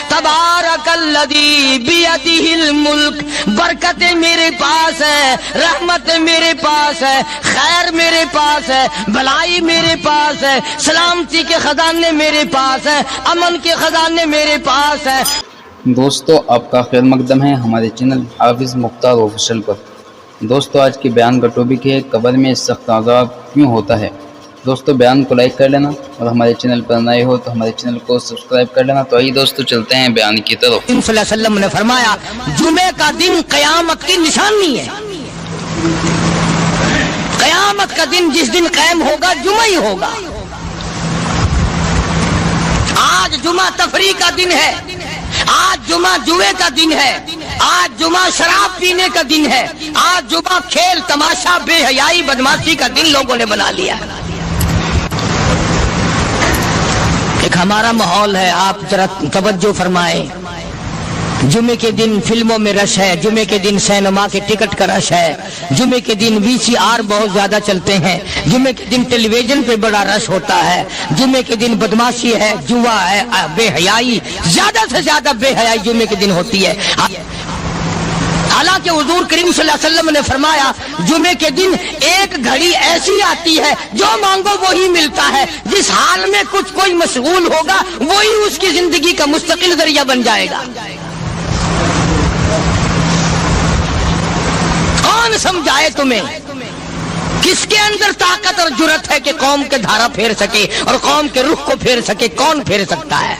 تبارک الذی بیدہ الملک، برکتیں میرے پاس ہے، رحمت میرے پاس ہے، خیر میرے پاس ہے، بھلائی میرے پاس ہے، سلامتی کے خزانے میرے پاس ہے، امن کے خزانے میرے پاس ہے۔ دوستو آپ کا خیر مقدم ہے ہمارے چینل حافظ مختار آفیشل پر۔ دوستو آج کے بیان کا ٹاپک ہے قبر میں سخت عذاب کیوں ہوتا ہے۔ دوستو بیان کو لائک کر لینا اور ہمارے چینل پر نئے ہو تو ہمارے چینل کو سبسکرائب کر لینا۔ تو آئیے دوستو چلتے ہیں بیان کی طرف۔ صلی اللہ علیہ وسلم نے فرمایا جمعے کا دن قیامت کی نشانی ہے۔ قیامت کا دن جس دن قائم ہوگا جمعہ ہی ہوگا۔ آج جمعہ تفریح کا دن ہے، آج جمعہ جوئے کا دن ہے، آج جمعہ شراب پینے کا دن ہے، آج جمعہ کھیل تماشا بے حیائی بدماشی کا دن لوگوں نے بنا لیا ہے۔ ایک ہمارا ماحول ہے، آپ ذرا توجہ فرمائیں۔ جمعے کے دن فلموں میں رش ہے، جمعے کے دن سینما کے ٹکٹ کا رش ہے، جمعے کے دن VCR بہت زیادہ چلتے ہیں، جمعے کے دن ٹیلی ویژن پہ بڑا رش ہوتا ہے، جمعے کے دن بدماشی ہے، جوا ہے، بے حیائی، زیادہ سے زیادہ بے حیائی جمعے کے دن ہوتی ہے۔ حالانکہ حضور کریم صلی اللہ علیہ وسلم نے فرمایا جمعے کے دن ایک گھڑی ایسی آتی ہے جو مانگو وہی ملتا ہے، جس حال میں کچھ کوئی مشغول ہوگا وہی اس کی زندگی کا مستقل ذریعہ بن جائے گا۔ کون سمجھائے تمہیں؟ کس کے اندر طاقت اور جرت ہے کہ قوم کے دھارا پھیر سکے اور قوم کے رخ کو پھیر سکے؟ کون پھیر سکتا ہے؟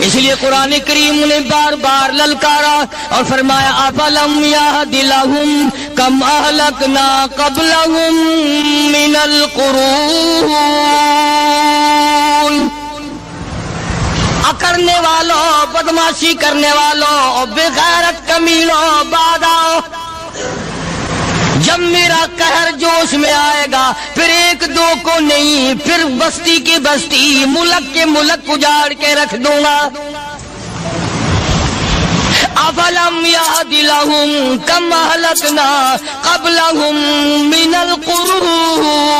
اس لیے قرآن کریم نے بار بار للکارا اور فرمایا افلم یہد لہم کم اہلکنا قبلہم من القرون، کرنے والوں، بدماشی کرنے والوں، بے غیرت کمینوں، بعد آؤ، جب میرا قہر جوش میں آئے گا پھر ایک دو کو نہیں، پھر بستی کی بستی، ملک کے ملک اجاڑ کے رکھ دوں گا۔ افلم یہد لہم کم اہلکنا قبلہم من القرون،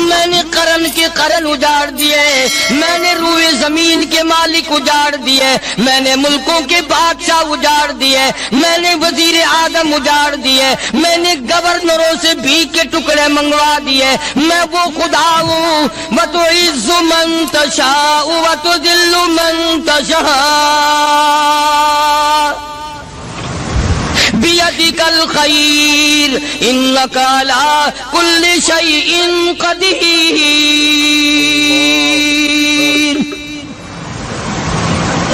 میں نے قرن کے قرن اجاڑ دیے، میں نے روئے زمین کے مالک اجاڑ دیے، میں نے ملکوں کے بادشاہ اجاڑ دیے، میں نے وزیر اعظم اجاڑ دیے، میں نے گورنروں سے بھیک کے ٹکڑے منگوا دیے۔ میں وہ خدا ہوں وَتُعِزُّ مَن تَشَاءُ وَتُذِلُّ مَن تَشَاءُ بیدک الخیر انک علی کل شیء قدیر۔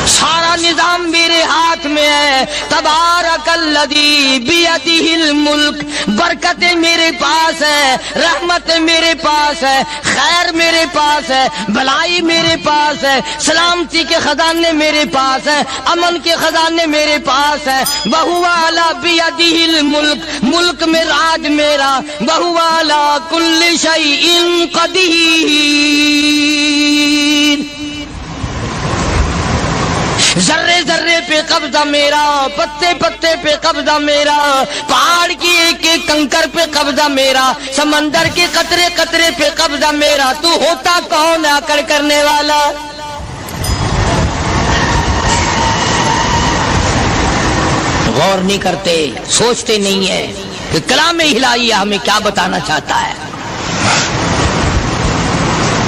سارا نظام میرے ہاتھ میں ہے۔ تبارک الذی بیدہ الملک، برکتیں میرے پاس ہے، رحمت میرے پاس ہے، خیر میرے پاس ہے، بھلائی میرے پاس ہے، سلامتی کے خزانے میرے پاس ہے، امن کے خزانے میرے پاس ہے۔ وَهُوَ عَلَى بِيَدِهِ الْمُلْكُ، ملک میں راج میرا۔ وَهُوَ عَلَى كُلِّ شَيْءٍ قَدِيرٌ، ذرے ذرے پہ قبضہ میرا، پتے پتے پہ قبضہ میرا، پہاڑ کی ایک ایک کنکر پہ قبضہ میرا، سمندر کے قطرے قطرے پہ قبضہ میرا۔ تو ہوتا کون آ کر کرنے والا؟ غور نہیں کرتے، سوچتے نہیں ہیں کہ کلام الہی ہمیں کیا بتانا چاہتا ہے۔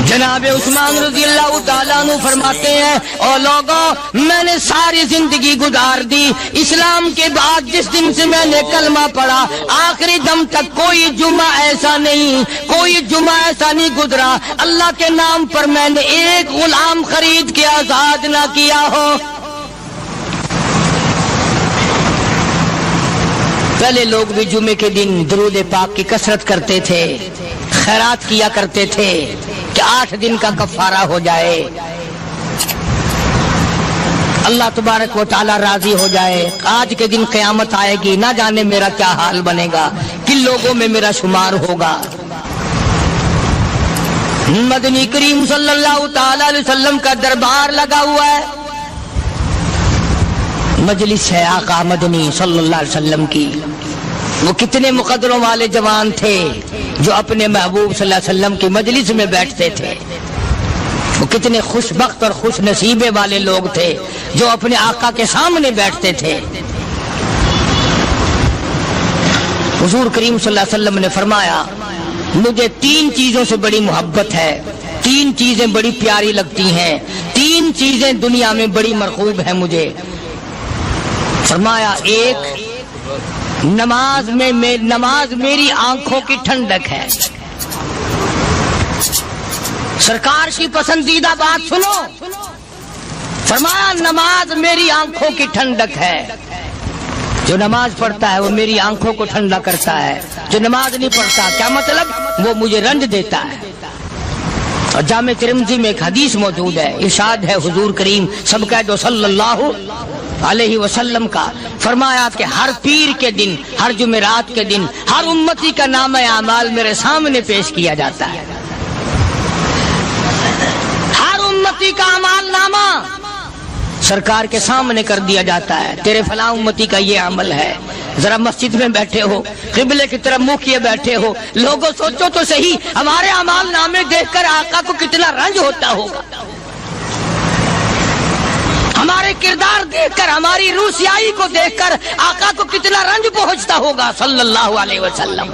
جناب عثمان رضی اللہ تعالیٰ عنہ فرماتے ہیں اور لوگوں میں نے ساری زندگی گزار دی، اسلام کے بعد جس دن سے میں نے کلمہ پڑھا آخری دم تک کوئی جمعہ ایسا نہیں، کوئی جمعہ ایسا نہیں گزرا اللہ کے نام پر میں نے ایک غلام خرید کے آزاد نہ کیا ہو۔ پہلے لوگ بھی جمعے کے دن درود پاک کی کثرت کرتے تھے، خیرات کیا کرتے تھے کہ 8 دن کا کفارہ ہو جائے، اللہ تبارک و تعالی راضی ہو جائے۔ آج کے دن قیامت آئے گی، نہ جانے میرا کیا حال بنے گا، کن لوگوں میں میرا شمار ہوگا۔ مدنی کریم صلی اللہ تعالی علیہ وسلم کا دربار لگا ہوا ہے، مجلس ہے آقا مدنی صلی اللہ علیہ وسلم کی۔ وہ کتنے مقدروں والے جوان تھے جو اپنے محبوب صلی اللہ علیہ وسلم کی مجلس میں بیٹھتے تھے. وہ کتنے خوش بخت اور خوش نصیبے والے لوگ تھے جو اپنے آقا کے سامنے بیٹھتے تھے. حضور کریم صلی اللہ علیہ وسلم نے فرمایا مجھے 3 چیزوں سے بڑی محبت ہے, 3 چیزیں بڑی پیاری لگتی ہیں, 3 چیزیں دنیا میں بڑی مرغوب ہیں مجھے. فرمایا ایک نماز میری آنکھوں کی ٹھنڈک ہے. سرکار کی پسندیدہ بات سنو, فرمایا نماز میری آنکھوں کی ٹھنڈک ہے. جو نماز پڑھتا ہے وہ میری آنکھوں کو ٹھنڈا کرتا ہے, جو نماز نہیں پڑھتا کیا مطلب, وہ مجھے رنج دیتا ہے. اور جامع ترمذی میں ایک حدیث موجود ہے, ارشاد ہے حضور کریم سب کہہ دو صلی اللہ علیہ وسلم کا, فرمایا کہ ہر پیر کے دن, ہر جمعرات کے دن ہر امتی کا نامہ اعمال میرے سامنے پیش کیا جاتا ہے. ہر امتی کا اعمال نامہ سرکار کے سامنے کر دیا جاتا ہے. تیرے فلاں امتی کا یہ عمل ہے. ذرا مسجد میں بیٹھے ہو, قبلے کی طرف منہ کیے بیٹھے ہو, لوگوں سوچو تو صحیح ہمارے اعمال نامے دیکھ کر آقا کو کتنا رنج ہوتا ہوگا. ہمارے کردار دیکھ کر, ہماری روسیائی کو دیکھ کر آقا کو کتنا رنج پہنچتا ہوگا صلی اللہ علیہ وسلم.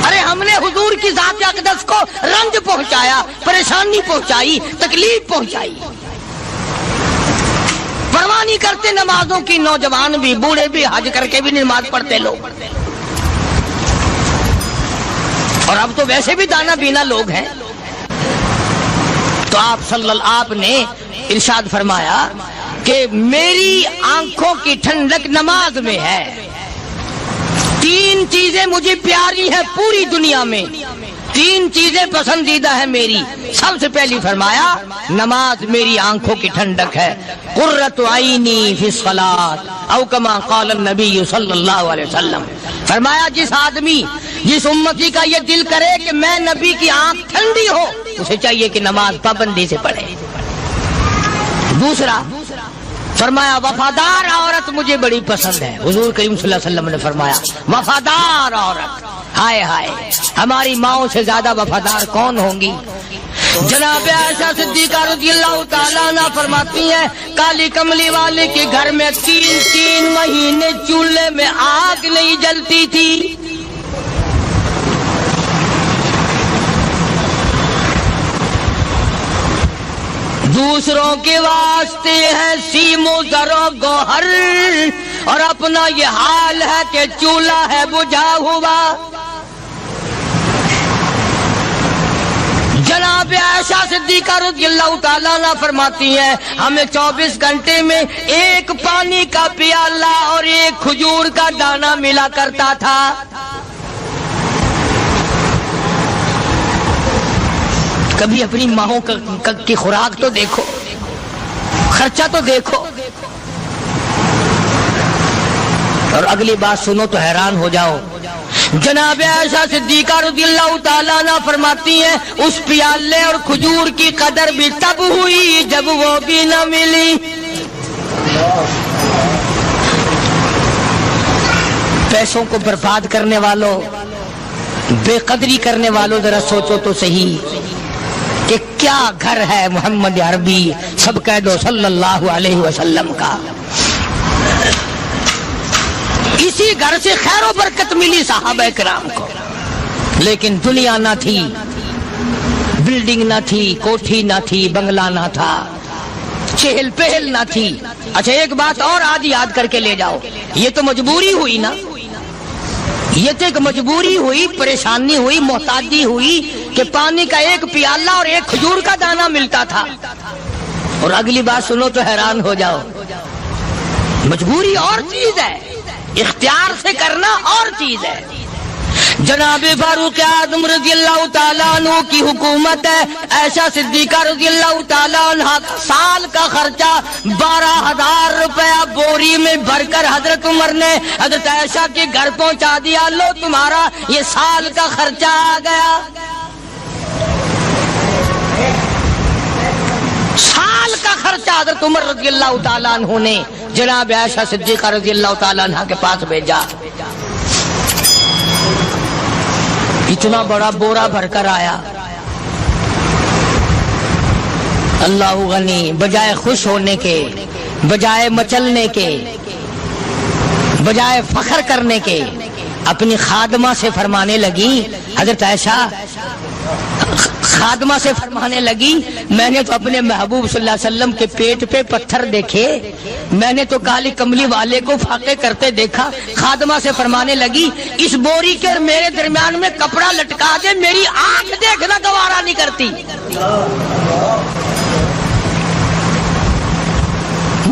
ارے ہم نے حضور کی ذات اقدس کو رنج پہنچایا, پریشانی پہنچائی, تکلیف پہنچائی. پرواہ نہیں کرتے نمازوں کی, نوجوان بھی بوڑھے بھی حج کر کے بھی نماز پڑھتے لوگ. اور اب تو ویسے بھی دانا بینا لوگ ہیں. تو آپ نے ارشاد فرمایا کہ میری آنکھوں کی ٹھنڈک نماز میں ہے. 3 چیزیں مجھے پیاری ہیں پوری دنیا میں, 3 چیزیں پسندیدہ ہیں میری. سب سے پہلی فرمایا نماز میری آنکھوں کی ٹھنڈک ہے. قرۃ عینی فی الصلاۃ او کما قال النبی صلی اللہ علیہ وسلم. فرمایا جس امتی کا یہ دل کرے کہ میں نبی کی آنکھ ٹھنڈی ہو, اسے چاہیے کہ نماز پابندی سے پڑھے. دوسرا فرمایا وفادار عورت مجھے بڑی پسند ہے. حضور کریم صلی اللہ علیہ وسلم نے فرمایا وفادار عورت, ہائے ہائے ہماری ماؤں سے زیادہ وفادار کون ہوں گی. جناب عائشہ صدیقہ رضی اللہ تعالیٰ عنہ فرماتی ہیں کالی کملی والے کے گھر میں 3 مہینے چولہے میں آگ نہیں جلتی تھی. دوسروں کے واسطے ہے سیم و زر و گوہر, اور اپنا یہ حال ہے کہ چولہا ہے بجھا ہوا. جناب عائشہ صدیقہ رضی اللہ تعالیٰ عنہ فرماتی ہیں ہمیں 24 گھنٹے میں 1 پانی کا پیالہ اور 1 کھجور کا دانہ ملا کرتا تھا. کبھی اپنی ماہوں کی خوراک تو دیکھو, خرچہ تو دیکھو. اور اگلی بات سنو تو حیران ہو جاؤ. جناب عائشہ صدیقہ رضی اللہ تعالیٰ عنہ فرماتی ہیں اس پیالے اور کھجور کی قدر بھی تب ہوئی جب وہ بھی نہ ملی. پیسوں کو برباد کرنے والوں, بے قدری کرنے والوں, ذرا سوچو تو صحیح کہ کیا گھر ہے محمد عربی سب کہہ دو صلی اللہ علیہ وسلم کا. اسی گھر سے خیر و برکت ملی صحابہ کرام کو, لیکن دنیا نہ تھی, بلڈنگ نہ تھی, کوٹھی نہ تھی, بنگلہ نہ تھا, چہل پہل نہ تھی. اچھا ایک بات اور آج یاد کر کے لے جاؤ, یہ تو مجبوری ہوئی نا, یہ تو ایک مجبوری ہوئی, پریشانی ہوئی, محتاجی ہوئی کہ پانی کا 1 پیالہ اور 1 کھجور کا دانہ ملتا تھا. اور اگلی بات سنو تو حیران ہو جاؤ. مجبوری اور چیز ہے, اختیار سے کرنا اور چیز ہے. جناب فاروق اعظم رضی اللہ تعالیٰ عنہ کی حکومت ہے. عائشہ صدیقہ رضی اللہ تعالیٰ عنہ سال کا خرچہ 12,000 روپیہ بوری میں بھر کر حضرت عمر نے حضرت عائشہ کے گھر پہنچا دیا. لو تمہارا یہ سال کا خرچہ آ گیا. سال کا خرچہ حضرت عمر رضی اللہ تعالیٰ عنہ نے جناب عائشہ صدیقہ رضی اللہ تعالیٰ عنہ کے پاس بھیجا. اتنا بڑا بورا بھر کر آیا. اللہ غنی، بجائے خوش ہونے کے، بجائے مچلنے کے، بجائے فخر کرنے کے، اپنی خادمہ سے فرمانے لگی، حضرت عائشہ خادمہ سے فرمانے لگی، میں نے تو اپنے محبوب صلی اللہ علیہ وسلم کے پیٹ پہ پتھر دیکھے، میں نے تو کالی کملی والے کو فاقے کرتے دیکھا. خادمہ سے فرمانے لگی، اس بوری کے اور میرے درمیان میں کپڑا لٹکا دے، میری آنکھ دیکھنا گوارا نہیں کرتی،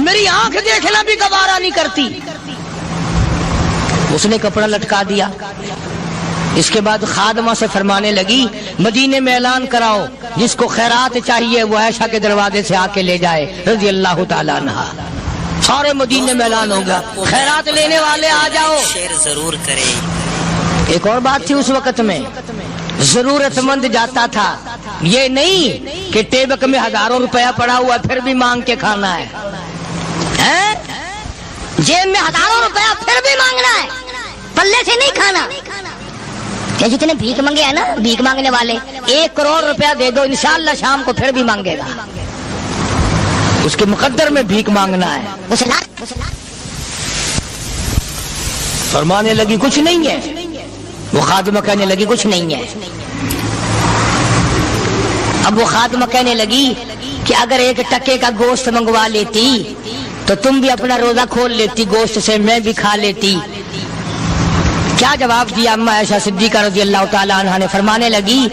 میری آنکھ دیکھنا بھی گوارا نہیں کرتی. اس نے کپڑا لٹکا دیا. اس کے بعد خادمہ سے فرمانے لگی، مدینے میں اعلان کراؤ، جس کو خیرات چاہیے وہ عائشہ کے دروازے سے آ کے لے جائے رضی اللہ تعالیٰ عنہ. سارے مدینے میں اعلان ہوگا، خیرات لینے والے آ جاؤ. شیئر ضرور کریں. ایک اور بات تھی اس وقت میں، ضرورت مند جاتا تھا، یہ نہیں کہ ٹیبک میں ہزاروں روپیہ پڑا ہوا پھر بھی مانگ کے کھانا ہے، جیب میں ہزاروں روپیہ پھر بھی مانگنا ہے، پلے سے نہیں کھانا. جتنے بھیک مانگے ہیں نا بھیک مانگنے والے، 1 کروڑ روپیہ دے دو انشاءاللہ شام کو پھر بھی مانگے گا. اس کے مقدر میں بھیک مانگنا ہے. فرمانے لگی کچھ نہیں ہے. وہ خادمہ کہنے لگی کچھ نہیں ہے. اب وہ خادمہ کہنے لگی کہ اگر 1 ٹکے کا گوشت منگوا لیتی تو تم بھی اپنا روزہ کھول لیتی گوشت سے، میں بھی کھا لیتی. کیا جواب دیا اما عائشہ صدیقہ رضی اللہ تعالیٰ عنہ نے؟ فرمانے لگی،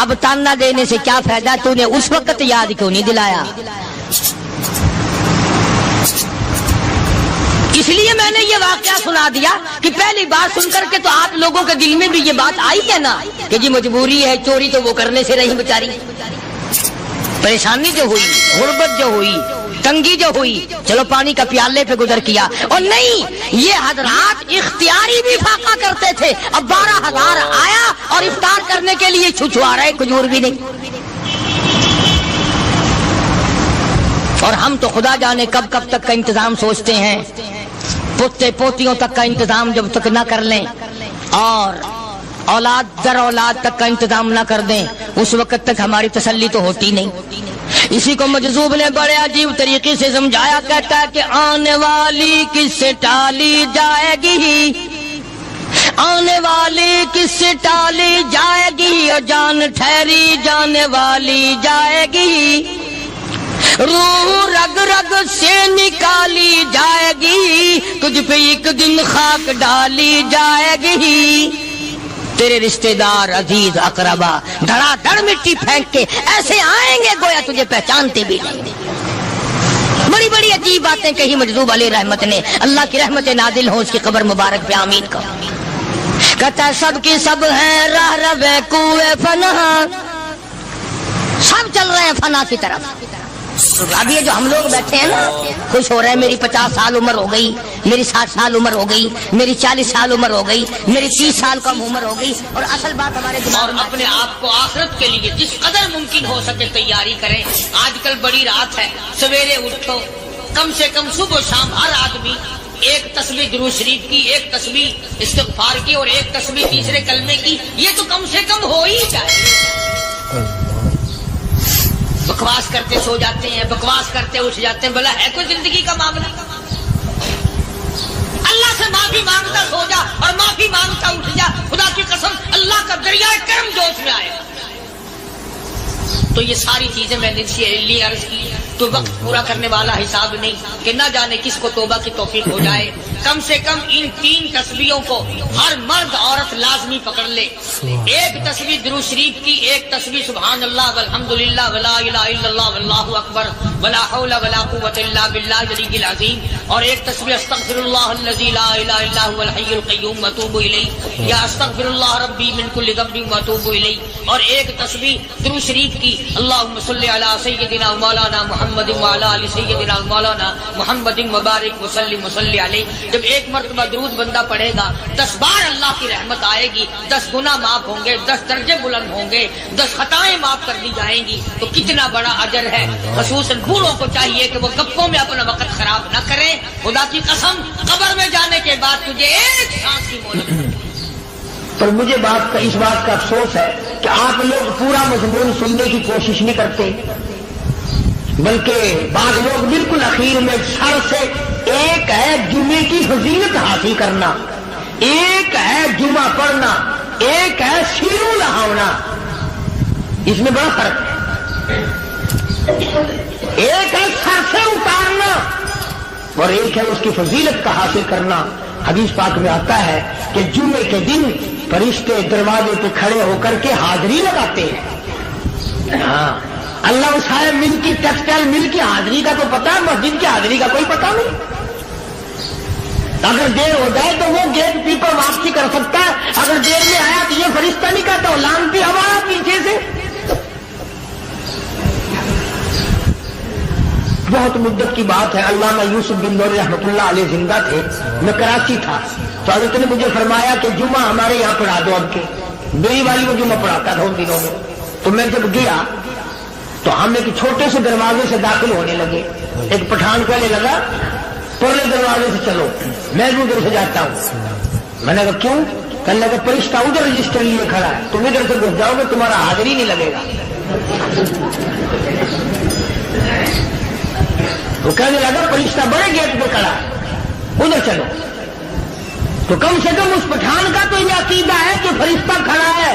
اب تانا دینے سے کیا فائدہ، تو نے اس وقت یاد کیوں نہیں دلایا؟ اس لیے میں نے یہ واقعہ سنا دیا کہ پہلی بار سن کر کے تو آپ لوگوں کے دل میں بھی یہ بات آئی ہے نا کہ جی مجبوری ہے، چوری تو وہ کرنے سے رہی بیچاری، پریشانی جو ہوئی، غربت جو ہوئی، تنگی جو ہوئی، چلو پانی کا پیالے پہ گزر کیا. اور نہیں، یہ حضرات اختیاری بھی فاقہ کرتے تھے. اب 12,000 آیا اور افطار کرنے کے لیے چھچوا رہے، کھجور بھی نہیں. اور ہم تو خدا جانے کب کب تک کا انتظام سوچتے ہیں، پوتے پوتیوں تک کا انتظام جب تک نہ کر لیں اور اولاد در اولاد تک کا انتظام نہ کر دیں، اس وقت تک ہماری تسلی تو ہوتی نہیں. اسی کو مجذوب نے بڑے عجیب طریقے سے سمجھایا، کہتا ہے کہ آنے والی کس سے ٹالی جائے گی، آنے والی کس سے ٹالی جائے گی، اور جان ٹھہری جانے والی جائے گی، روح رگ رگ سے نکالی جائے گی، تجھ پہ ایک دن خاک ڈالی جائے گی. تیرے رشتہ دار عزیز اقربا دھڑا دھڑ مٹی پھینک کے ایسے آئیں گے گویا تجھے پہچانتے بھی نہیں. بڑی بڑی عجیب باتیں کہی مجذوب علیہ رحمت نے. اللہ کی رحمت نازل ہو اس کی قبر مبارک پہ آمین کہو. کہتا ہے سب کی سب ہیں راہ روے کوئے فنا، سب چل رہے ہیں فنا کی طرف. اب یہ جو ہم لوگ بیٹھے ہیں نا خوش ہو رہے ہیں، میری 50 سال عمر ہو گئی، میری 60 سال عمر ہو گئی، میری 40 سال عمر ہو گئی، میری 30 سال کم عمر ہو گئی. اور اصل بات ہمارے دماغ میں اپنے آپ کو آخرت کے لیے جس قدر ممکن ہو سکے تیاری کریں. آج کل بڑی رات ہے، سویرے اٹھو، کم سے کم صبح و شام ہر آدمی 1 تسبیح درود شریف کی، 1 تسبیح استغفار کی اور 1 تسبیح تیسرے کلمے کی، یہ تو کم سے کم ہو ہی جائے. بکواس کرتے سو جاتے ہیں، بکواس کرتے اٹھ جاتے ہیں، بلا ہے کوئی زندگی کا معاملہ؟ اللہ سے معافی مانگتا سو جا اور معافی مانگتا اٹھ جا. خدا کی قسم اللہ کا دریائے کرم جوش میں آئے. تو یہ ساری چیزیں میں نے لیے عرض کی تو وقت پورا کرنے والا حساب نہیں کہ نہ جانے کس کو توبہ کی توفیق ہو جائے. کم سے کم ان 3 تسبیحوں کو ہر مرد عورت لازمی پکڑ لے. 1 تسبیح درود شریف کی، 1 تسبیح سبحان اللہ والحمدللہ ولا الہ الا اللہ واللہ اکبر ولا حول ولا قوۃ الا باللہ العلی العظیم، اور 1 تسبیح استغفر اللہ الذی لا الہ الا هو الحی القیوم واتوب الیہ یا استغفر اللہ ربی من کل ذنب واتوب الیہ، اور 1 تسبیح درود شریف کی اللہم صلی علی سیدنا مولانا محمد وعلی آل سیدنا مولانا محمد مبارک وسلم وصلی علیہ. جب ایک مرتبہ درود بندہ پڑھے گا 10 بار اللہ کی رحمت آئے گی، 10 گناہ معاف ہوں گے، 10 درجے بلند ہوں گے، 10 خطائیں معاف کر دی جائیں گی، تو کتنا بڑا اجر ہے۔ خصوصاً بوڑھوں کو چاہیے کہ وہ گپوں میں اپنا وقت خراب نہ کریں۔ خدا کی قسم قبر میں جانے کے بعد تجھے ایک سانس کی مہلت ملے گی۔ پر مجھے اس بات کا افسوس ہے کہ آپ لوگ پورا مضمون سننے کی کوشش نہیں کرتے، بلکہ بعض لوگ بالکل اخیر میں سر سے، ایک ہے جمعے کی فضیلت حاصل کرنا، ایک ہے جمعہ پڑھنا، ایک ہے سیرو لہاونا، اس میں بڑا فرق ہے۔ ایک ہے سر سے اتارنا اور ایک ہے اس کی فضیلت کا حاصل کرنا۔ حدیث پاک میں آتا ہے کہ جمعے کے دن فرشتے دروازے پہ کھڑے ہو کر کے حاضری لگاتے ہیں۔ ہاں، اللہ صاحب مل کی ٹیکسٹائل مل کی حاضری کا تو پتا ہے، مسجد کی حاضری کا کوئی پتا نہیں۔ اگر دیر ہو جائے تو وہ گیٹ کیپر واپسی کر سکتا ہے، اگر دیر میں آیا تو یہ فرشتہ نہیں کہتا، وہ لانتی ہوا پیچھے سے۔ بہت مدت کی بات ہے، علامہ یوسف بن نور رحمۃ اللہ علیہ زندہ تھے، میں کراچی تھا، تو حضرت نے مجھے فرمایا کہ جمعہ ہمارے یہاں پڑھا دو اب کے۔ میری والی وہ جمعہ پڑھاتا تھا ان دنوں میں، تو میں جب گیا تو ہم ایک چھوٹے سے دروازے سے داخل ہونے لگے۔ ایک پٹھان کہنے لگا پرلے دروازے سے چلو، میں بھی ادھر سے جاتا ہوں۔ میں نے کہا کیوں؟ کہنے لگا فرشتہ ادھر رجسٹر لیے کھڑا ہے، تم ادھر سے گھس جاؤ گے تمہارا حاضری نہیں لگے گا۔ وہ کہنے لگا فرشتہ بڑے گیٹ پہ کھڑا ہے، ادھر چلو۔ تو کم سے کم اس پٹھان کا تو یہ عقیدہ ہے کہ فرشتہ کھڑا ہے،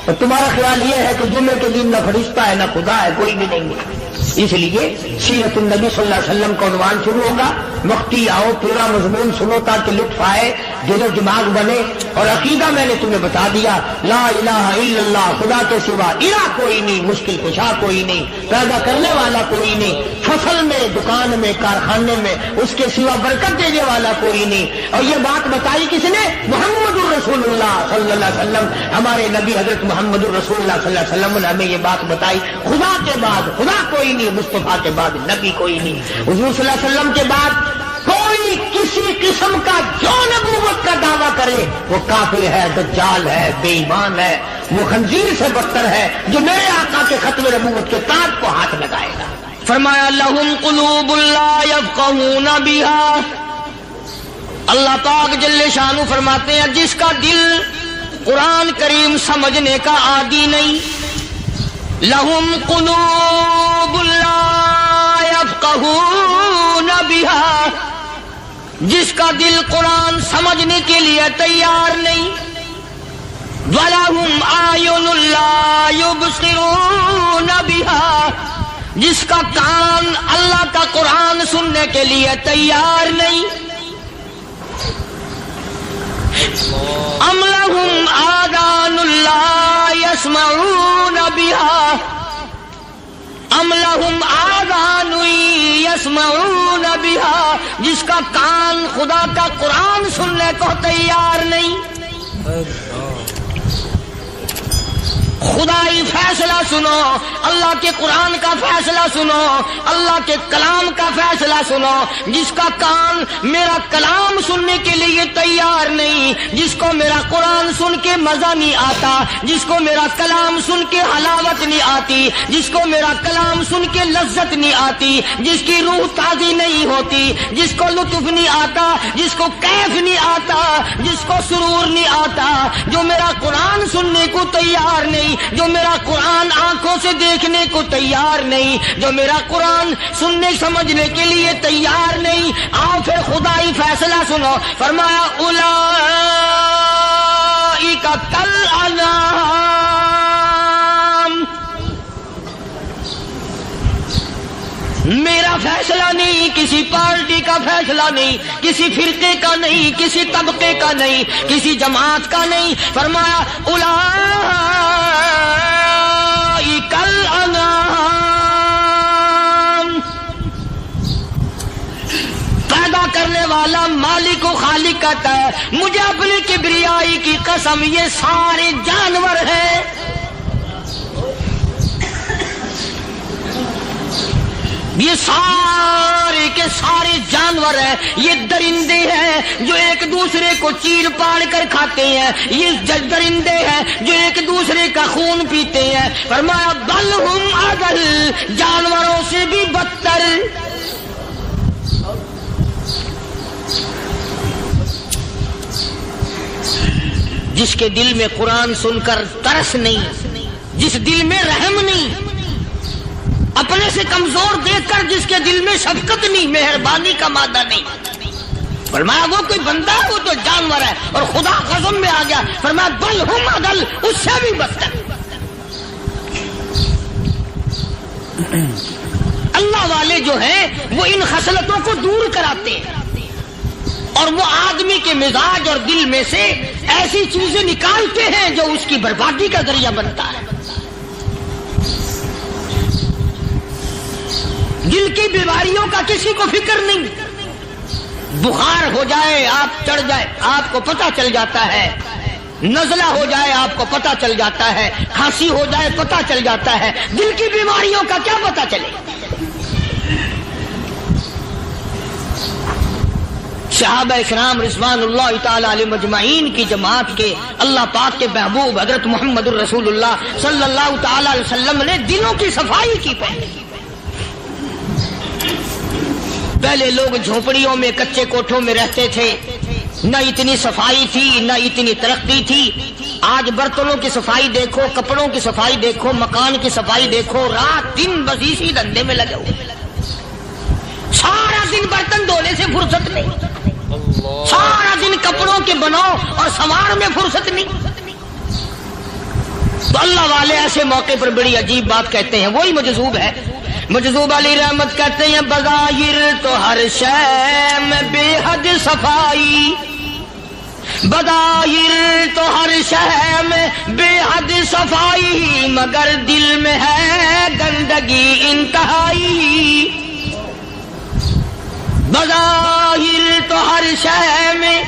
اور تمہارا خیال یہ ہے کہ جمعے کے دن نہ فرشتہ ہے نہ خدا ہے، کوئی بھی نہیں ہے۔ اس لیے سیرت النبی صلی اللہ علیہ وسلم کا عنوان شروع ہوگا، مفتی آؤ پورا مضمون سنو تاکہ لطف آئے، دل و دماغ بنے۔ اور عقیدہ میں نے تمہیں بتا دیا، لا الہ الا اللہ، خدا کے سوا الہ کوئی نہیں، مشکل کشا کوئی نہیں، پیدا کرنے والا کوئی نہیں، فصل میں، دکان میں، کارخانے میں اس کے سوا برکت دینے والا کوئی نہیں۔ اور یہ بات بتائی کس نے؟ محمد الرسول اللہ صلی اللہ علیہ وسلم، ہمارے نبی حضرت محمد الرسول اللہ صلی اللہ علیہ وسلم نے ہمیں یہ بات بتائی، خدا کے بعد خدا کوئی نہیں، مصطفیٰ کے بعد نبی کوئی نہیں، حضور صلی اللہ علیہ وسلم کے بعد کوئی کسی قسم کا جو نبوت کا دعویٰ کرے وہ کافر ہے، دجال ہے، بے ایمان ہے، وہ خنزیر سے بدتر ہے جو میرے آقا کے ختم نبوت کے تاج کو ہاتھ لگائے گا۔ فرمایا لہم قلوب لا یفقہون بہا، اللہ پاک جل شانہ فرماتے ہیں جس کا دل قرآن کریم سمجھنے کا عادی نہیں، لہم قلوب لا یفقہون بہا، جس کا دل قرآن سمجھنے کے لیے تیار نہیں، وَلَهُمْ أَعْيُنٌ لَا يُبْصِرُونَ بِهَا، جس کا کان اللہ کا قرآن سننے کے لیے تیار نہیں، أَمْ لَهُمْ آذَانٌ لَا يَسْمَعُونَ بِهَا، أَمْ لَهُمْ آذَانٌ يَسْمَعُونَ بِهَا، جس کا کان خدا کا قرآن سننے کو تیار نہیں۔ خدائی فیصلہ سنو، اللہ کے قرآن کا فیصلہ سنو، اللہ کے کلام کا فیصلہ سنو۔ جس کا کان میرا کلام سننے کے لیے تیار نہیں، جس کو میرا قرآن سن کے مزہ نہیں آتا، جس کو میرا کلام سن کے حلاوت نہیں آتی، جس کو میرا کلام سن کے لذت نہیں آتی، جس کی روح تازی نہیں ہوتی، جس کو لطف نہیں آتا، جس کو کیف نہیں آتا، جس کو سرور نہیں آتا، جو میرا قرآن سننے کو تیار نہیں، جو میرا قرآن آنکھوں سے دیکھنے کو تیار نہیں، جو میرا قرآن سننے سمجھنے کے لیے تیار نہیں، آؤ پھر خدائی فیصلہ سنو۔ فرمایا اولئک کالانعام، میرا فیصلہ نہیں، کسی پارٹی کا فیصلہ نہیں، کسی فرقے کا نہیں، کسی طبقے کا نہیں، کسی جماعت کا نہیں۔ فرمایا اولئک الانعام، پیدا کرنے والا مالک و خالق کہتا ہے مجھے اپنی کبریائی کی قسم یہ سارے جانور ہیں۔ یہ سارے کے سارے جانور ہیں، یہ درندے ہیں جو ایک دوسرے کو چیر پاڑ کر کھاتے ہیں، یہ درندے ہیں جو ایک دوسرے کا خون پیتے ہیں۔ فرمایا بل ہم اضل، جانوروں سے بھی بدتر۔ جس کے دل میں قرآن سن کر ترس نہیں، جس دل میں رحم نہیں، اپنے سے کمزور دیکھ کر جس کے دل میں شفقت نہیں، مہربانی کا مادہ نہیں، فرمایا وہ کوئی بندہ ہے، وہ تو جانور ہے۔ اور خدا قسم میں آ گیا، فرمایا بل ہم اضل، اس سے بھی بدتر۔ اللہ والے جو ہیں وہ ان خصلتوں کو دور کراتے ہیں، اور وہ آدمی کے مزاج اور دل میں سے ایسی چیزیں نکالتے ہیں جو اس کی بربادی کا ذریعہ بنتا ہے۔ دل کی بیماریوں کا کسی کو فکر نہیں، بخار ہو جائے آپ چڑھ جائے آپ کو پتہ چل جاتا ہے، نزلہ ہو جائے آپ کو پتہ چل جاتا ہے، کھانسی ہو جائے پتہ چل جاتا ہے، دل کی بیماریوں کا کیا پتہ چلے؟ صحابہ اکرام رضوان اللہ تعالی علیہم اجمعین کی جماعت کے اللہ پاک کے محبوب حضرت محمد الرسول اللہ صلی اللہ تعالی علیہ وسلم نے دلوں کی صفائی کی پہلے لوگ جھونپڑیوں میں کچے کوٹھوں میں رہتے تھے، نہ اتنی صفائی تھی نہ اتنی ترقی تھی۔ آج برتنوں کی صفائی دیکھو، کپڑوں کی صفائی دیکھو، مکان کی صفائی دیکھو، رات دن بس اسی دھندے میں لگے ہوئے، سارا دن برتن دھونے سے فرصت نہیں، سارا دن کپڑوں کے بناؤ اور سنوار میں فرصت نہیں۔ تو اللہ والے ایسے موقع پر بڑی عجیب بات کہتے ہیں، وہی مجذوب ہے، مجذوب علی رحمت کہتے ہیں بظاہر تو ہر شے میں بے حد صفائی، بظاہر تو ہر شے میں بے حد صفائی، مگر دل میں ہے گندگی انتہائی۔ بظاہر تو ہر شے میں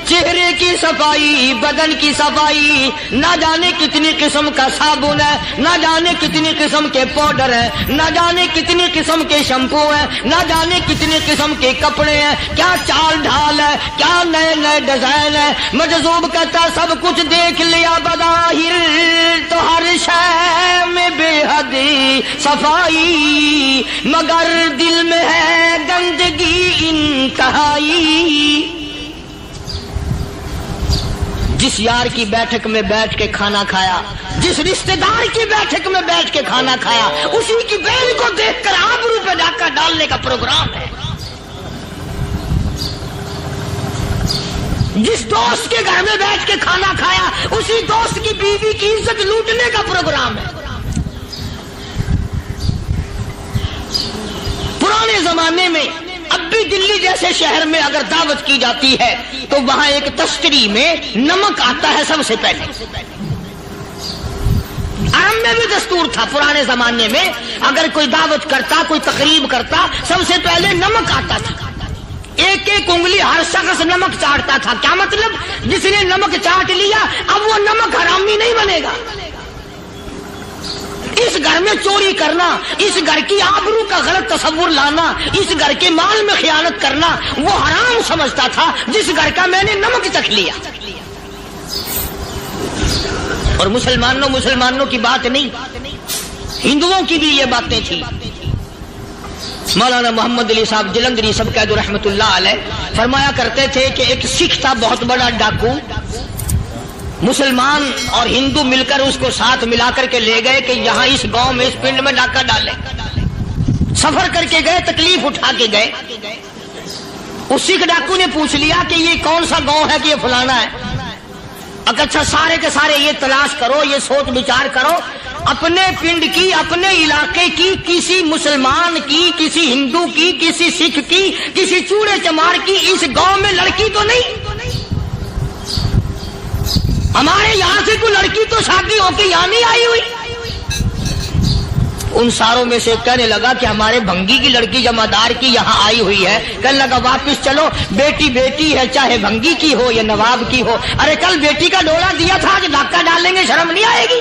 چہرے کی صفائی، بدن کی صفائی، نہ جانے کتنی قسم کا صابن ہے، نہ جانے کتنی قسم کے پاؤڈر ہیں، نہ جانے کتنی قسم کے شیمپو ہیں، نہ جانے کتنی قسم کے کپڑے ہیں، کیا چال ڈھال ہے، کیا نئے نئے ڈیزائن ہے۔ مجذوب کہتا سب کچھ دیکھ لیا، بظاہر تو ہر شے میں بے حد صفائی، مگر دل میں ہے گندگی انتہائی۔ جس یار کی بیٹھک میں بیٹھ کے کھانا کھایا، جس رشتہ دار کی بیٹھک میں بیٹھ کے کھانا کھایا، اسی کی بیل کو دیکھ کر آبرو پہ ڈاکہ ڈالنے کا پروگرام ہے۔ جس دوست کے گھر میں بیٹھ کے کھانا کھایا، اسی دوست کی بیوی کی عزت لوٹنے کا پروگرام ہے۔ پرانے زمانے میں اب بھی دلی جیسے شہر میں اگر دعوت کی جاتی ہے تو وہاں ایک تشتری میں نمک آتا ہے سب سے پہلے۔ عرب میں بھی دستور تھا پرانے زمانے میں، اگر کوئی دعوت کرتا، کوئی تقریب کرتا، سب سے پہلے نمک آتا تھا۔ ایک ایک انگلی ہر شخص نمک چاٹتا تھا۔ کیا مطلب؟ جس نے نمک چاٹ لیا اب وہ نمک حرامی نہیں بنے گا۔ اس گھر میں چوری کرنا، اس گھر کی آبرو کا غلط تصور لانا، اس گھر کے مال میں خیانت کرنا وہ حرام سمجھتا تھا جس گھر کا میں نے نمک چکھ لیا۔ اور مسلمانوں کی بات نہیں، ہندوؤں کی بھی یہ باتیں تھی۔ مولانا محمد علی صاحب جلندری سب قید رحمت اللہ علیہ فرمایا کرتے تھے کہ ایک سکھ تھا بہت بڑا ڈاکو، مسلمان اور ہندو مل کر اس کو ساتھ ملا کر کے لے گئے کہ یہاں اس گاؤں میں اس پنڈ میں ڈاکہ ڈالے۔ سفر کر کے گئے، تکلیف اٹھا کے گئے۔ اس سکھ ڈاکو نے پوچھ لیا کہ یہ کون سا گاؤں ہے کہ یہ فلانا ہے۔ اچھا سارے کے سارے یہ تلاش کرو، یہ سوچ بچار کرو، اپنے پنڈ کی، اپنے علاقے کی، کسی مسلمان کی، کسی ہندو کی، کسی سکھ کی، کسی چوڑے چمار کی اس گاؤں میں لڑکی تو نہیں؟ ہمارے یہاں سے کوئی لڑکی تو شادی ہو کے یہاں نہیں آئی ہوئی۔ ان ساروں میں سے کہنے لگا کہ ہمارے بھنگی کی لڑکی جمادار کی یہاں آئی ہوئی ہے۔ کہنے لگا واپس چلو، بیٹی بیٹی ہے، چاہے بھنگی کی ہو یا نواب کی ہو۔ ارے کل بیٹی کا ڈولا دیا تھا، آج ڈاکہ ڈالیں گے، شرم نہیں آئے گی؟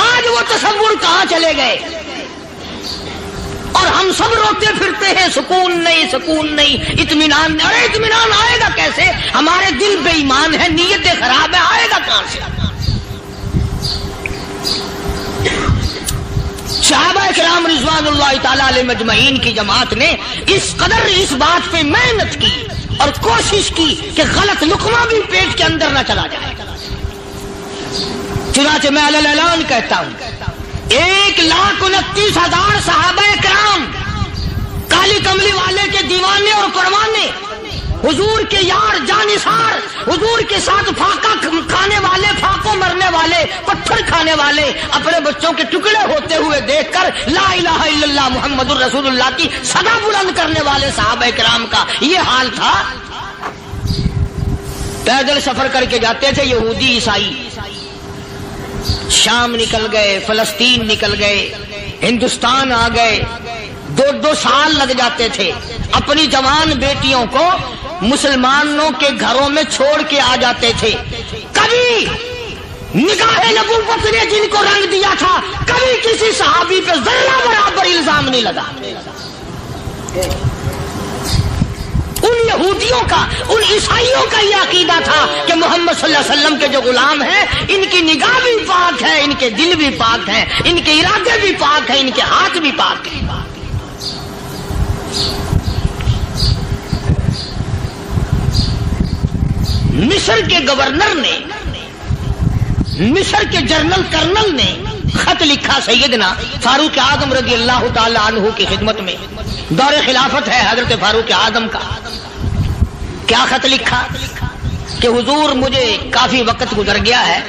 آج وہ تصور کہاں چلے گئے؟ اور ہم سب روتے پھرتے ہیں سکون نہیں، سکون نہیں، اطمینان نہیں۔ ارے اطمینان آئے گا کیسے؟ ہمارے دل بے ایمان ہے، نیتیں خراب ہے، آئے گا کہاں سے؟ صحابہ کرام رضوان اللہ تعالی علیہ مجمعین کی جماعت نے اس قدر اس بات پہ محنت کی اور کوشش کی کہ غلط لقمہ بھی پیٹ کے اندر نہ چلا جائے۔ چنانچہ میں علی الاعلان کہتا ہوں 1,29,000 صحابہ کرام، کالی کملی والے کے دیوانے اور پروانے، حضور کے یار جانثار، حضور کے ساتھ فاقہ کھانے والے، فاقوں مرنے والے، پتھر کھانے والے، اپنے بچوں کے ٹکڑے ہوتے ہوئے دیکھ کر لا الہ الا اللہ محمد الرسول اللہ کی صدا بلند کرنے والے صحابہ کرام کا یہ حال تھا۔ پیدل سفر کر کے جاتے تھے یہودی عیسائی، شام نکل گئے، فلسطین نکل گئے، ہندوستان آ گئے، 2 سال لگ جاتے تھے، اپنی جوان بیٹیوں کو مسلمانوں کے گھروں میں چھوڑ کے آ جاتے تھے۔ کبھی نگاہ نبوت نے جن کو رنگ دیا تھا، کبھی کسی صحابی پہ ذرہ برابر الزام نہیں لگا۔ ان یہودیوں کا، ان عیسائیوں کا یہ عقیدہ تھا کہ محمد صلی اللہ علیہ وسلم کے جو غلام ہیں، ان کی نگاہ بھی پاک ہے، ان کے دل بھی پاک ہیں، ان کے ارادے بھی پاک ہیں، ان کے ہاتھ بھی پاک ہیں۔ مصر کے گورنر نے، مصر کے جنرل کرنل نے خط لکھا سیدنا فاروق اعظم رضی اللہ تعالی عنہ کی خدمت میں، دور خلافت ہے حضرت فاروق اعظم کا۔ کیا خط لکھا کہ حضور مجھے کافی وقت گزر گیا ہے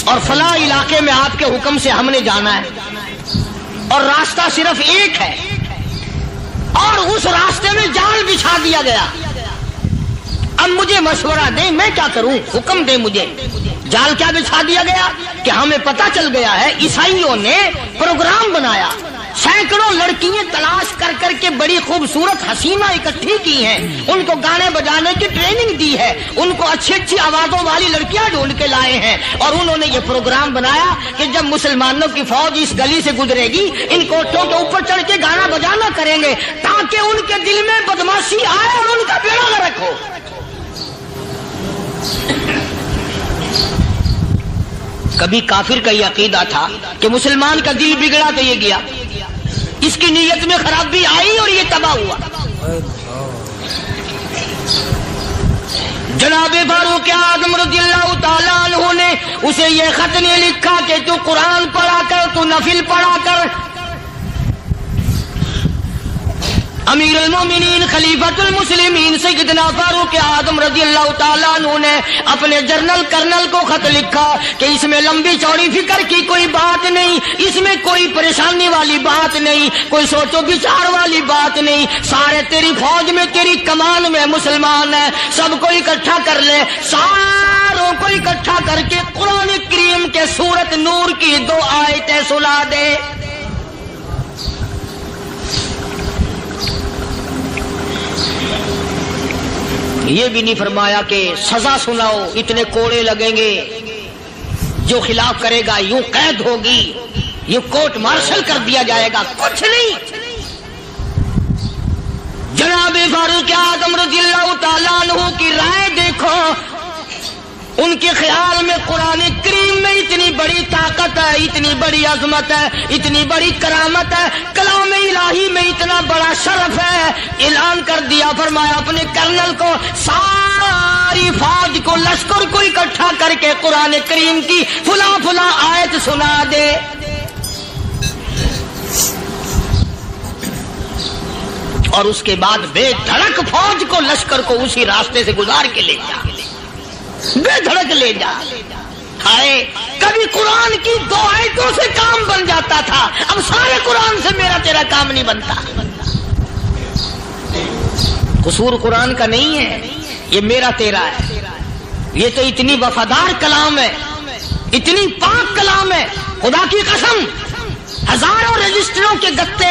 اور فلاں علاقے میں آپ کے حکم سے ہم نے جانا ہے اور راستہ صرف ایک ہے اور اس راستے میں جال بچھا دیا گیا۔ اب مجھے مشورہ دیں میں کیا کروں، حکم دیں مجھے۔ جال کیا بچھا دیا گیا کہ ہمیں پتہ چل گیا ہے عیسائیوں نے پروگرام بنایا، سینکڑوں لڑکیاں تلاش کر کر کے بڑی خوبصورت حسینہ اکٹھی کی ہیں، ان کو گانے بجانے کی ٹریننگ دی ہے، ان کو اچھی اچھی آوازوں والی لڑکیاں ڈھونڈ کے لائے ہیں، اور انہوں نے یہ پروگرام بنایا کہ جب مسلمانوں کی فوج اس گلی سے گزرے گی ان کوٹھوں کے اوپر چڑھ کے گانا بجانا کریں گے تاکہ ان کے دل میں بدماشی آئے اور ان کا بیڑا غرق ہو۔ کبھی کافر کا یہ عقیدہ تھا کہ مسلمان کا دل بگڑا تو یہ گیا، اس کی نیت میں خرابی آئی اور یہ تباہ ہوا۔ جناب فاروق اعظم رضی اللہ تعالیٰ عنہ نے اسے یہ خط نے لکھا کہ تو قرآن پڑھا کر، تو نفل پڑھا کر۔ امیر المومنین خلیفۃ المسلمین سیدنا فاروق اعظم رضی اللہ تعالیٰ عنہ نے اپنے جنرل کرنل کو خط لکھا کہ اس میں لمبی چوڑی فکر کی کوئی بات نہیں، اس میں کوئی پریشانی والی بات نہیں، کوئی سوچ و بچار والی بات نہیں، سارے تیری فوج میں، تیری کمان میں مسلمان ہیں، سب کو اکٹھا کر لے، ساروں کو اکٹھا کر کے قرآن کریم کے سورت نور کی 2 آیتیں سنا دے۔ یہ بھی نہیں فرمایا کہ سزا سناؤ، اتنے کوڑے لگیں گے، جو خلاف کرے گا یوں قید ہوگی، یہ کورٹ مارشل کر دیا جائے گا، کچھ نہیں۔ جناب فاروق اعظم رضی اللہ تعالیٰ عنہ کی رائے دیکھو، ان کے خیال میں قرآن کریم میں اتنی بڑی طاقت ہے، اتنی بڑی عظمت ہے، اتنی بڑی کرامت ہے، کلام الہی میں اتنا بڑا شرف ہے۔ اعلان کر دیا، فرمایا اپنے کرنل کو ساری فوج کو، لشکر کو اکٹھا کر کے قرآن کریم کی فلاں فلاں آیت سنا دے۔ اور اس کے بعد بے دھڑک فوج کو، لشکر کو اسی راستے سے گزار کے لے جا، بے دھڑک لے جا۔ ہائے کبھی قرآن کی 2 آیتوں سے کام بن جاتا تھا، اب سارے قرآن سے میرا تیرا کام نہیں بنتا۔ قصور قرآن کا نہیں ہے، یہ میرا تیرا ہے۔ یہ تو اتنی وفادار کلام ہے، اتنی پاک کلام ہے، خدا کی قسم ہزاروں رجسٹروں کے گتے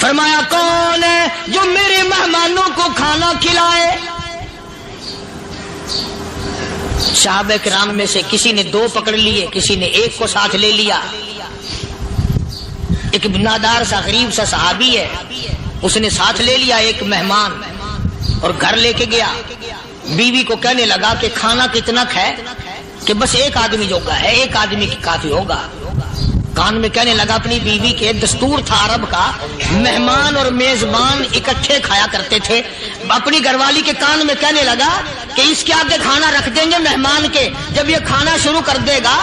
فرمایا کون ہے جو میرے مہمانوں کو کھانا کھلائے؟ صحابہ کرام میں سے کسی نے 2 پکڑ لیے، کسی نے 1 کو ساتھ لے لیا۔ ایک بنادار سا غریب سا صحابی ہے، اس نے ساتھ لے لیا ایک مہمان اور گھر لے کے گیا۔ بیوی کو کہنے لگا کہ کھانا کتنا ہے؟ کہ بس 1 آدمی جو کا ہے 1 آدمی کی کافی ہوگا۔ کان میں کہنے لگا اپنی بیوی کے، دستور تھا عرب کا، مہمان اور میزبان اکٹھے کھایا کرتے تھے۔ اپنی گھر والی کے کان میں کہنے لگا کہ اس کے آگے کھانا رکھ دیں گے مہمان کے، جب یہ کھانا شروع کر دے گا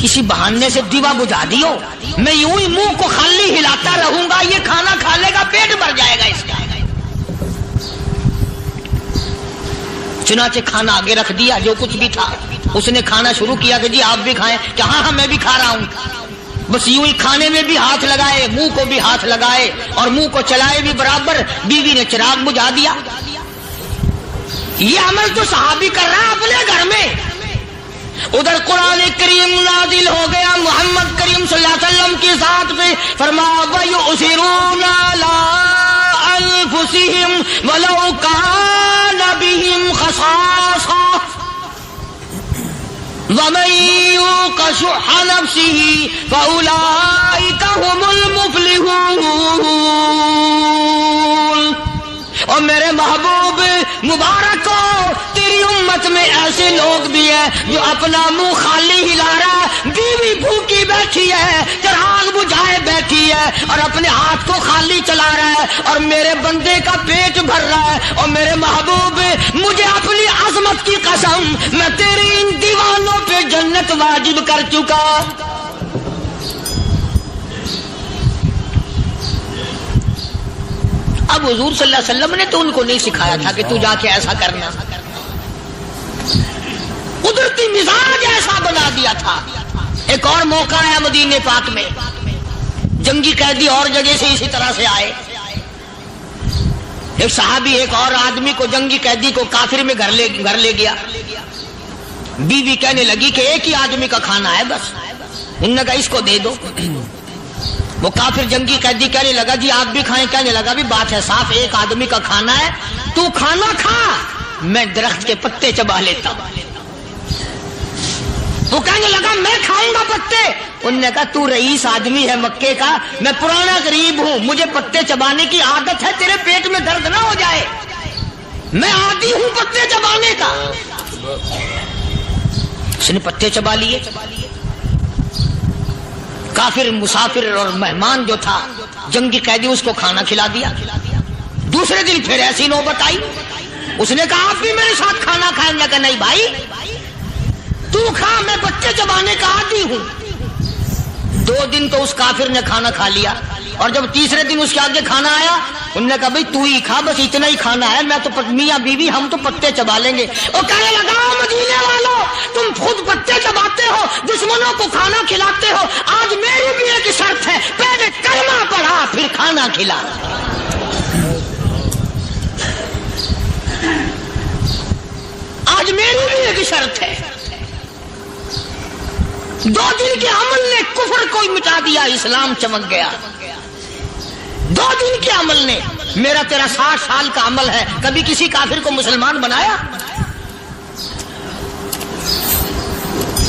کسی بہانے سے دیوا بجھا دیو، میں یوں ہی منہ کو خالی ہلاتا رہوں گا، یہ کھانا کھا لے گا، پیٹ بھر جائے گا اس کا۔ چنانچہ کھانا آگے رکھ دیا، جو کچھ بھی تھا۔ اس نے کھانا شروع کیا کہ جی آپ بھی کھائیں، کہ ہاں ہاں میں بھی کھا رہا ہوں۔ بس یوں ہی کھانے میں بھی ہاتھ لگائے، منہ کو بھی ہاتھ لگائے اور منہ کو چلائے بھی برابر۔ بیوی نے چراغ بجھا دیا۔ یہ عمل تو صحابی کر رہا ہے اپنے گھر میں۔ ادھر قرآن کریم نازل ہو گیا محمد کریم صلی اللہ علیہ وسلم کی ذات پہ، فرمایا وَيُؤْثِرُونَ عَلَىٰ أَنفُسِهِمْ وَلَوْ كَانَ بِهِمْ خَصَاصَةٌ وَمَن يُوقَ شُحَّ نَفْسِهِ فَأُولَٰئِكَ هُمُ الْمُفْلِحُونَ۔ اور میرے محبوب مبارک ہو، تیری امت میں ایسے لوگ بھی ہیں جو اپنا منہ خالی ہلا رہا ہے، بیوی بھوکی بیٹھی ہے، چراغ بجھائے بیٹھی ہے اور اپنے ہاتھ کو خالی چلا رہا ہے اور میرے بندے کا پیٹ بھر رہا ہے۔ اور میرے محبوب مجھے اپنی عظمت کی قسم، میں تیری ان دیوانوں پہ جنت واجب کر چکا۔ اب حضور صلی اللہ علیہ وسلم نے تو ان کو نہیں سکھایا تھا کہ تو جا کے ایسا کرنا، قدرتی مزاج ایسا بنا دیا تھا۔ ایک اور موقع آیا مدینے پاک میں، جنگی قیدی اور جگہ سے اسی طرح سے آئے۔ ایک صحابی ایک اور آدمی کو، جنگی قیدی کو کافر میں گھر لے گیا۔ بیوی کہنے لگی کہ 1 ہی آدمی کا کھانا ہے بس، انہوں نے کہا اس کو دے دو۔ وہ کافر جنگی قیدی کہنے لگا جی آپ بھی کھائیں، کہنے لگا بھی بات ہے صاف، 1 آدمی کا کھانا ہے، تو کھانا کھا، میں درخت کے پتے چبا لیتا ہوں۔ وہ کہنے لگا میں کھاؤں گا پتے۔ انہوں نے کہا تو رئیس آدمی ہے مکے کا، میں پرانا غریب ہوں، مجھے پتے چبانے کی عادت ہے، تیرے پیٹ میں درد نہ ہو جائے، میں عادی ہوں پتے چبانے کا۔ اس نے پتے چبا لیے۔ کافر مسافر اور مہمان جو تھا جنگی قیدی، اس کو کھانا کھلا دیا۔ دوسرے دن پھر ایسی نوبت آئی، اس نے کہا آپ بھی میرے ساتھ کھانا کھائیں گے؟ کہ نہیں بھائی تو کھا، میں بچے چبانے کا عادی ہوں۔ 2 دن تو اس کافر نے کھانا کھا لیا، اور جب تیسرے دن اس کے آگے کھانا آیا، انہوں نے کہا بھائی تو ہی کھا، بس اتنا ہی کھانا ہے، میں تو میاں بیوی ہم تو پتے چبا لیں گے۔ اور کہنے لگا مدینے والوں، تم خود پتے چباتے ہو، دشمنوں کو کھانا کھلاتے ہو، آج میری بھی ایک شرط ہے، پہلے کلمہ پڑھا پھر کھانا کھلا۔ آج میری بھی ایک شرط ہے۔ 2 دن کے عمل نے کفر کو مٹا دیا، اسلام چمک گیا۔ 2 دن کے عمل نے، میرا تیرا 60 سال کا عمل ہے، کبھی کسی کافر کو مسلمان بنایا؟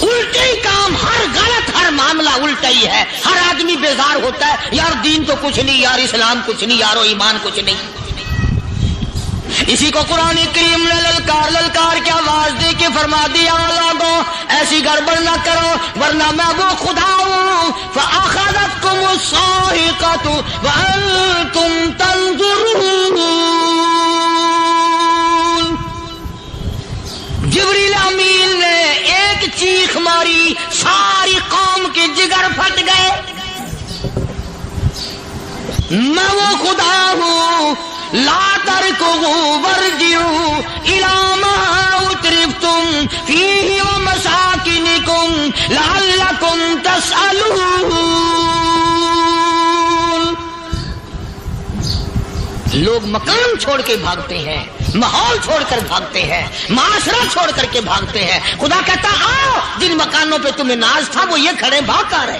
الٹے ہی کام، ہر غلط، ہر معاملہ الٹا ہی ہے۔ ہر آدمی بیزار ہوتا ہے، یار دین تو کچھ نہیں، یار اسلام کچھ نہیں، یارو ایمان کچھ نہیں۔ اسی کو قرآن کریم نے للکار کے آواز دے کے فرما دیا لوگوں ایسی گڑبڑ نہ کرو ورنہ میں وہ خدا ہوں فأخذتكم الصاعقة وأنتم تنظرون۔ جبریل امین نے ایک چیخ ماری، ساری قوم کے جگر پھٹ گئے۔ میں وہ خدا ہوں، لا تركضوا وارجعوا إلى ما أترفتم فيه ومساكنكم لعلكم تسألون۔ لوگ مکان چھوڑ کے بھاگتے ہیں، ماحول چھوڑ کر بھاگتے ہیں، معاشرہ چھوڑ کر کے بھاگتے ہیں۔ خدا کہتا آؤ، جن مکانوں پہ تمہیں ناز تھا وہ یہ کھڑے بھاگ کر رہے۔